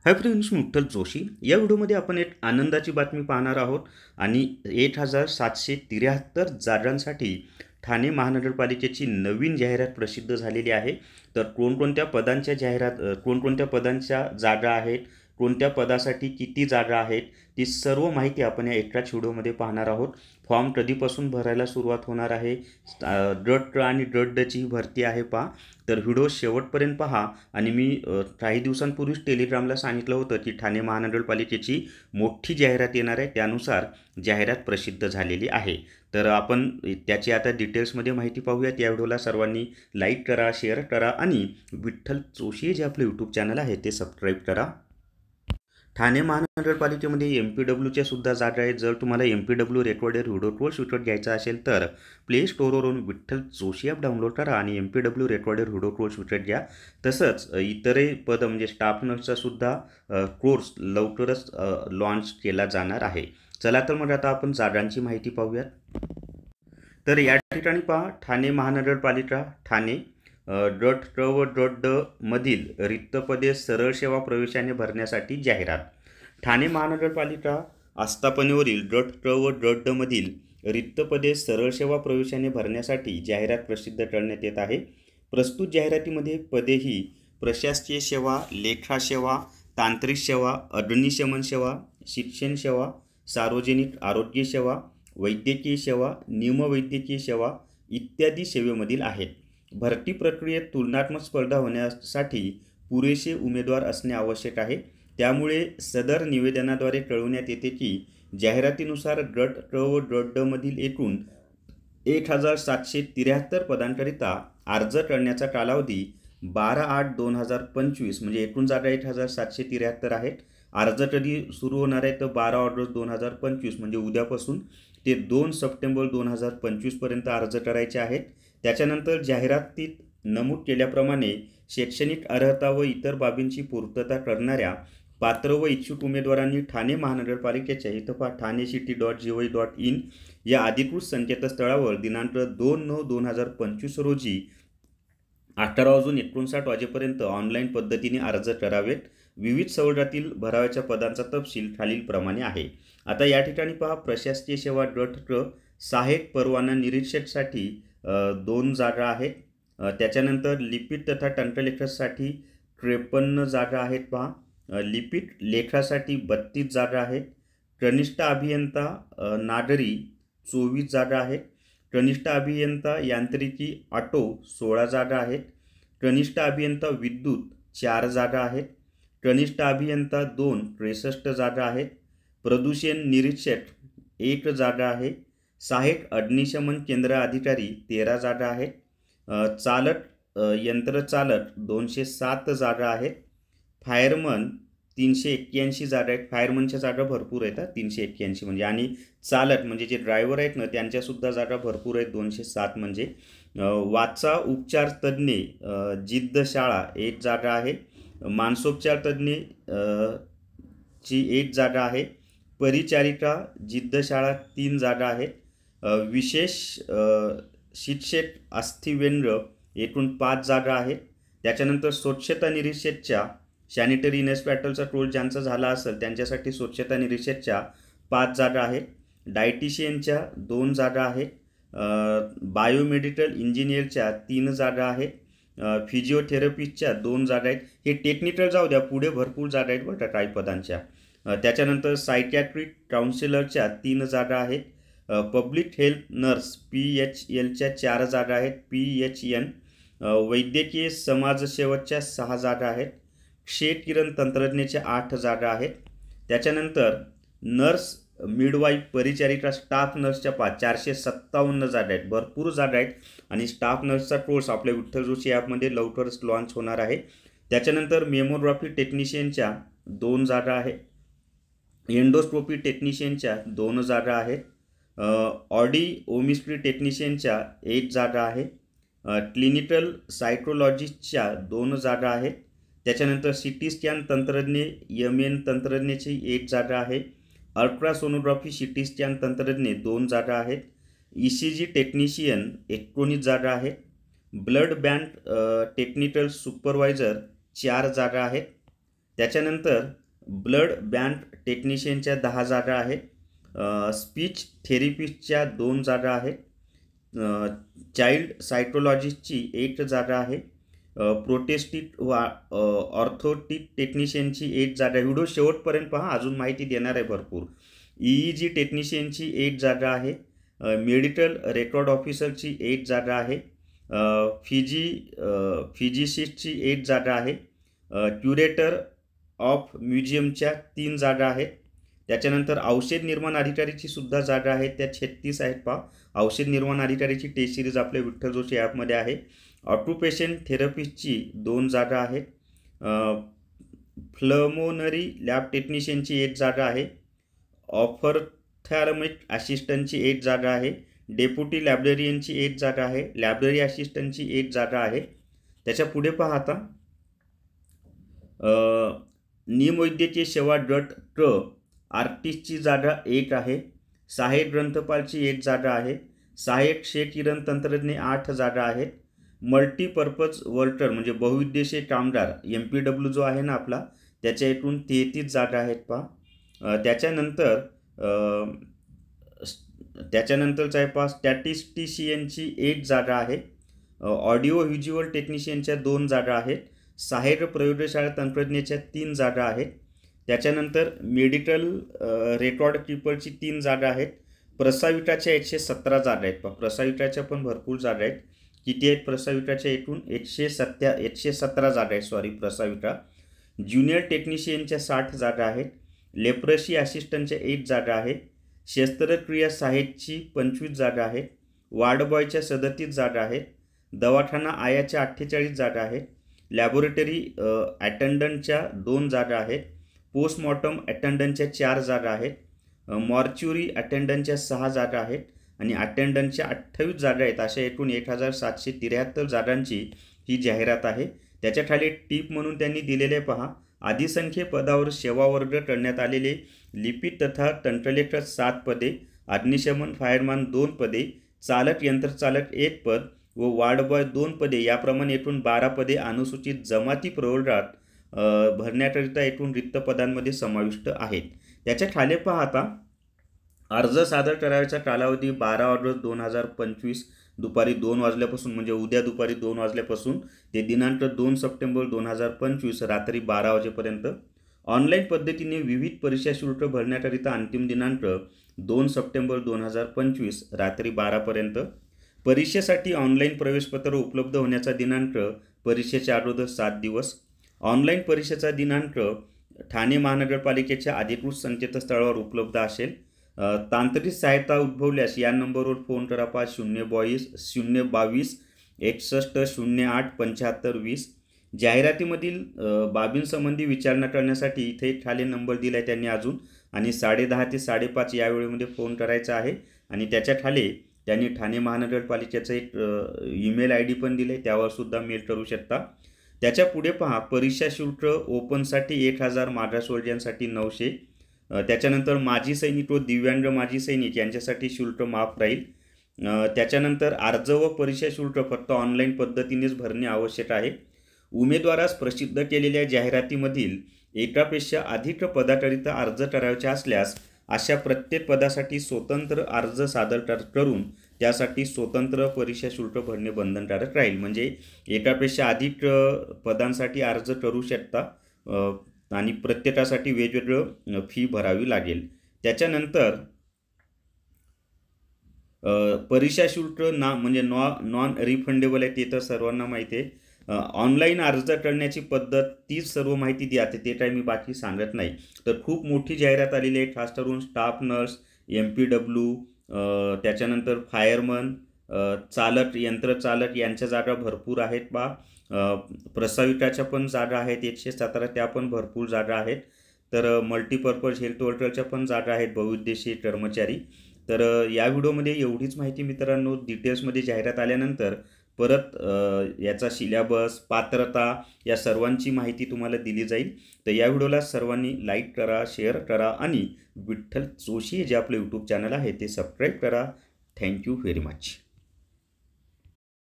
Hi friends, मी विठ्ठल जोशी. या व्हिडिओमध्ये आपण एक आनंदाची बातमी पाहणार आहोत आणि 8,773 जागांसाठी ठाणे महानगरपालिकेची नवीन जाहिरात प्रसिद्ध झालेली आहे. तर कोणकोणत्या पदांच्या कोणकोणत्या पदांच्या जागा आहेत, कोणत्या पदासाठी किती जागा आहेत, ती सर्व माहिती आपण या एकाच व्हिडिओमध्ये पाहणार आहोत. फॉर्म कधीपासून भरायला सुरुवात होणार आहे, गट क आणि गट ड ची भरती आहे पहा. तर व्हिडिओ शेवटपर्यंत पहा. आणि मी काही दिवसांपूर्वीच टेलिग्रामला सांगितलं होतं की ठाणे महानगरपालिकेची मोठी जाहिरात येणार आहे, त्यानुसार जाहिरात प्रसिद्ध झालेली आहे. तर आपण त्याची आता डिटेल्समध्ये माहिती पाहूयात. या व्हिडिओला सर्वांनी लाईक करा, शेअर करा आणि विठ्ठल जोशी जे आपलं यूट्यूब चॅनल आहे ते सबस्क्राईब करा. ठाणे महानगरपालिकेमध्ये MPWच्या सुद्धा जागा आहेत. जर तुम्हाला MPW रेकॉर्डेड व्हिडिओ कोर्स विकत घ्यायचा असेल तर प्ले स्टोअरवरून विठ्ठल जोशी ॲप डाउनलोड करा आणि MPW रेकॉर्डेड व्हिडिओ कोर्स विकत घ्या. तसंच इतरही पद म्हणजे स्टाफ नर्सचा सुद्धा कोर्स लवकरच लॉन्च केला जाणार आहे. चला तर मग आता आपण जागांची माहिती पाहूयात. तर या ठिकाणी पहा, ठाणे महानगरपालिका ठाणे गट क व गट ड मधील रिक्त पदे सरळ सेवा प्रवेशाने भरण्यासाठी जाहिरात. ठाणे महानगरपालिका आस्थापनेवरील गट क व गट ड मधील रिक्त पदे सरळ सेवा प्रवेशाने भरण्यासाठी जाहिरात प्रसिद्ध करण्यात येत आहे. प्रस्तुत जाहिरातीमध्ये पदे ही प्रशासकीय सेवा, लेखा सेवा, तांत्रिक सेवा, अग्निशमन सेवा, शिक्षण सेवा, सार्वजनिक आरोग्य सेवा, वैद्यकीय सेवा, निमवैद्यकीय सेवा इत्यादी सेवेमधील आहेत. भरती प्रक्रियेत तुलनात्मक स्पर्धा होण्यासाठी पुरेसे उमेदवार असणे आवश्यक आहे. त्यामुळे सदर निवेदनाद्वारे कळवण्यात येते की जाहिरातीनुसार गट क व गट ड मधील एकूण 1,773 पदांकरिता अर्ज करण्याचा कालावधी 12/8/2025 म्हणजे एकूण जागा 1,773 आहेत. अर्ज कधी सुरू होणार आहे तर 12 ऑगस्ट 2025 म्हणजे उद्यापासून ते 2 सप्टेंबर 2025 पर्यंत अर्ज करायचे आहेत. त्याच्यानंतर जाहिरातीत नमूद केल्याप्रमाणे शैक्षणिक अर्हता व इतर बाबींची पूर्तता करणाऱ्या पात्र व इच्छुक उमेदवारांनी ठाणे महानगरपालिकेच्या ithapa.thanecity.gov.in या अधिकृत संकेतस्थळावर दिनांक 2/9/2025 रोजी 18:59 वाजेपर्यंत ऑनलाईन पद्धतीने अर्ज करावेत. विविध सवलतीतील भराव्याच्या पदांचा तपशील खालीलप्रमाणे आहे. आता या ठिकाणी पहा, प्रशासकीय सेवा गट क सहाय्यक परवाना निरीक्षकसाठी 2 जागा आहेत. त्याच्यानंतर लिपिक तथा टंकलेखकसाठी 53 जागा आहेत पहा. लिपिक लेखासाठी 32 जागा आहेत. कनिष्ठ अभियंता नागरी 24 जागा आहेत. कनिष्ठ अभियंता यांत्रिकी ऑटो 16 जागा आहेत. कनिष्ठ अभियंता विद्युत 4 जागा आहेत. कनिष्ठ अभियंता 2 63 जागा आहेत. प्रदूषण निरीक्षक 1 जागा आहे. सहाय्यक अग्निशमन केंद्र अधिकारी 13 जागा आहेत. चालक यंत्रचालक 207 जागा आहेत. फायरमन 381 जागा आहेत. फायरमनच्या जागा भरपूर आहेत, 381 म्हणजे. आणि चालक म्हणजे जे ड्रायव्हर आहेत ना, त्यांच्यासुद्धा जागा भरपूर आहेत, 207 म्हणजे. वाचा उपचार तज्ज्ञ जिद्द शाळा 1 जागा आहे. मानसोपचार तज्ज्ञ ची 1 जागा आहे. परिचारिका जिद्द शाळा 3 जागा आहेत. विशेष शिक्षक अस्थिव्यंग एकूण 5 जागा आहेत. त्याच्यानंतर स्वच्छता निरीक्षकच्या सॅनिटरी इन्स्पेक्टरचा रोल ज्यांचा झाला असेल त्यांच्यासाठी स्वच्छता निरीक्षकच्या 5 जागा आहेत. डायटिशियनच्या 2 जागा आहेत. बायोमेडिकल इंजिनियरच्या 3 जागा आहेत. फिजिओथेरपिस्टच्या 2 जागा आहेत. हे टेक्निकल जाऊ द्या, पुढे भरपूर जागा आहेत बरं काही पदांच्या. त्याच्यानंतर सायकॅट्रिक काउन्सिलरच्या 3 जागा आहेत. पब्लिक हेल्थ नर्स PHLच्या 4 जागा आहेत. PHN वैद्यकीय समाजसेवकच्या 6 जागा आहेत. क्षयकिरण तंत्रज्ञाच्या 8 जागा आहेत. त्याच्यानंतर नर्स मिडवाईफ परिचारिका स्टाफ नर्सच्या 457 जागा आहेत. भरपूर जागा आहेत आणि स्टाफ नर्सचा कोर्स आपल्या विठ्ठल जोशी ॲपमध्ये लवकरच लॉन्च होणार आहे. त्याच्यानंतर मेमोग्राफी टेक्निशियनच्या 2 जागा आहेत. एंडोस्कोपी टेक्निशियनच्या 2 जागा आहेत. ऑडिओमिस्ट्री टेक्निशियनच्या 1 जागा आहे. क्लिनिकल सायकोलॉजिस्टच्या 2 जागा आहेत. त्याच्यानंतर CT स्कॅन तंत्रज्ञ MN तंत्रज्ञाची 1 जागा आहे. अल्ट्रासोनोग्राफी CT स्कॅन तंत्रज्ञ 2 जागा आहेत. ECG टेक्निशियन 19 जागा आहेत. ब्लड बँक टेक्निकल सुपरवायझर 4 जागा आहेत. त्याच्यानंतर ब्लड बँक टेक्निशियनच्या 10 जागा आहेत. स्पीच थेरपिस्टच्या 2 जागा आहेत. चाइल्ड सायकोलॉजिस्टची 1 जागा आहे. प्रोटेस्टिक वा ऑर्थोटिक टेक्निशियनची 1 जागा आहे. व्हिडिओ शेवटपर्यंत पहा, अजून माहिती देणार आहे भरपूर. EEG टेक्निशियनची 1 जागा आहे. मेडिकल रेकॉर्ड ऑफिसरची 1 जागा आहे. फिजिसिस्टची 1 जागा आहे. क्युरेटर ऑफ म्युझियमच्या 3 जागा आहेत. त्याच्यानंतर औषध निर्माण अधिकारीची सुद्धा जागा आहे, त्या 36 आहेत पहा. औषध निर्माण अधिकारीची टेस्ट सिरीज आपल्या विठ्ठल जोशी ॲपमध्ये आहे. ऑक्युपेशन थेरपिस्टची 2 जागा आहेत. फ्लमोनरी लॅब टेक्निशियनची 1 जागा आहे. ऑफथॅल्मिक असिस्टंटची 1 जागा आहे. डेप्युटी लायब्ररियनची 1 जागा आहे. लायब्ररी असिस्टंटची 1 जागा आहे. त्याच्या पुढे पहा आता, निमवैद्यकीय सेवा गट क आर्टिस्टची जागा 1 आहे. सहाय्यक ग्रंथपालची 1 जागा आहे. सहाय्यक क्षयकिरण तंत्रज्ञ 8 जागा आहेत. मल्टीपर्पज वर्कर म्हणजे बहुउद्देशीय कामगार MPW जो आहे ना आपला, त्याच्या एकूण 33 जागा आहेत पहा. त्याच्यानंतरचा आहे पहा, स्टॅटिस्टिशियनची 1 जागा आहे. ऑडिओ व्हिज्युअल टेक्निशियनच्या 2 जागा आहेत. सहाय्यक प्रयोगशाळा तंत्रज्ञाच्या 3 जागा आहेत. त्याच्यानंतर मेडिकल रेकॉर्ड कीपरची 3 जागा आहेत. प्रसाविकाच्या 117 जागा आहेत पहा. प्रसाविकाच्या पण भरपूर जागा आहेत. किती आहेत प्रसाविकाच्या एकूण? 117 जागा आहेत प्रसाविका. ज्युनियर टेक्निशियनच्या 60 जागा आहेत. लेप्रसी असिस्टंटच्या 1 जागा आहे. शस्त्रक्रिया सहाय्यकची 25 जागा आहेत. वार्ड बॉयच्या 37 जागा आहेत. दवाखाना आयाच्या 48 जागा आहेत. लॅबोरेटरी अटेंडंटच्या 2 जागा आहेत. पोस्टमॉर्टम अटेंडंटच्या 4 जागा आहेत. मॉर्च्युरी अटेंडंटच्या 6 जागा आहेत आणि अटेंडंटच्या 28 जागा आहेत. अशा एकूण 1773 जागांची ही जाहिरात आहे. त्याच्या खाली टीप म्हणून त्यांनी दिलेले पहा, आदिसंख्य पदावर सेवा वर्ग करण्यात आलेले लिपिक तथा तंत्रलेखक 7 पदे, अग्निशमन फायरमॅन 2 पदे, चालक यंत्रचालक 1 पद व वार्ड बॉय 2 पदे याप्रमाणे एकूण 12 पदे अनुसूचित जमाती प्रवर्गात भरण्याकरिता एकूण रिक्त पदांमध्ये समाविष्ट आहेत. त्याच्या खाली पहा आता, अर्ज सादर करायचा कालावधी 12 ऑगस्ट 2025 दुपारी 2 वाजल्यापासून म्हणजे उद्या दुपारी 2 वाजल्यापासून ते दिनांक 2 सप्टेंबर 2025 रात्री 12 वाजेपर्यंत. ऑनलाईन पद्धतीने विविध परीक्षा शुल्क भरण्याकरिता अंतिम दिनांक 2 सप्टेंबर 2025 रात्री 12पर्यंत. परीक्षेसाठी ऑनलाईन प्रवेशपत्र उपलब्ध होण्याचा दिनांक परीक्षेच्या अगोदर 7 दिवस. ऑनलाईन परीक्षेचा दिनांक ठाणे महानगरपालिकेच्या अधिकृत संकेतस्थळावर उपलब्ध असेल. तांत्रिक सहायता उद्भवल्यास या नंबरवर फोन करा पहा, 022 61 08 75 20. जाहिरातीमधील बाबींसंबंधी विचारणा करण्यासाठी इथे खाली नंबर दिला आहे त्यांनी अजून, आणि 10:30 ते 5:30 या वेळेमध्ये फोन करायचा आहे. आणि त्याच्या खाली त्यांनी ठाणे महानगरपालिकेचं एक ईमेल ID पण दिले, त्यावर सुद्धा मेल करू शकता. त्याच्या पुढे पहा, परीक्षा शुल्क ओपनसाठी 1000, मागासवर्गीयांसाठी 900. त्याच्यानंतर माजी सैनिक व दिव्यांग माजी सैनिक यांच्यासाठी शुल्क माफ राहील. त्याच्यानंतर अर्ज व परीक्षा शुल्क फक्त ऑनलाईन पद्धतीनेच भरणे आवश्यक आहे. उमेदवारास प्रसिद्ध केलेल्या जाहिरातीमधील एकापेक्षा अधिक पदाकरिता अर्ज करायचे असल्यास अशा प्रत्येक पदासाठी स्वतंत्र अर्ज सादर करून त्यासाठी स्वतंत्र परीक्षा शुल्क भरणे बंधनकारक राहील. म्हणजे एकापेक्षा अधिक पदांसाठी अर्ज करू शकता आणि प्रत्येकासाठी वेगवेगळं फी भरावी लागेल. त्याच्यानंतर परीक्षा शुल्क म्हणजे नॉन रिफंडेबल आहे, ते तर सर्वांना माहिती आहे. ऑनलाईन अर्ज करण्याची पद्धत तीच सर्व माहिती द्या, ते काही मी बाकी सांगत नाही. तर खूप मोठी जाहिरात आलेली आहे, खास करून स्टाफ नर्स, MPW, त्याच्यानंतर फायरमन, चालक यंत्रचालक यांच्या जागा भरपूर आहेत बा. प्रसाविकाच्या पण जागा आहेत 117, त्या पण भरपूर जागा आहेत. तर मल्टीपर्पज हेल्थ वर्करच्या पण जागा आहेत, बहुउद्देशीय कर्मचारी. तर या व्हिडिओमध्ये एवढीच माहिती मित्रांनो. डिटेल्समध्ये जाहिरात आल्यानंतर परत याचा सिलेबस, पात्रता या सर्वांची माहिती तुम्हाला दिली जाईल. तर या व्हिडिओला सर्वांनी लाईक करा, शेअर करा आणि विठ्ठल जोशी जे आपले यूट्यूब चॅनल आहे ते सबस्क्राईब करा. Thank you very much.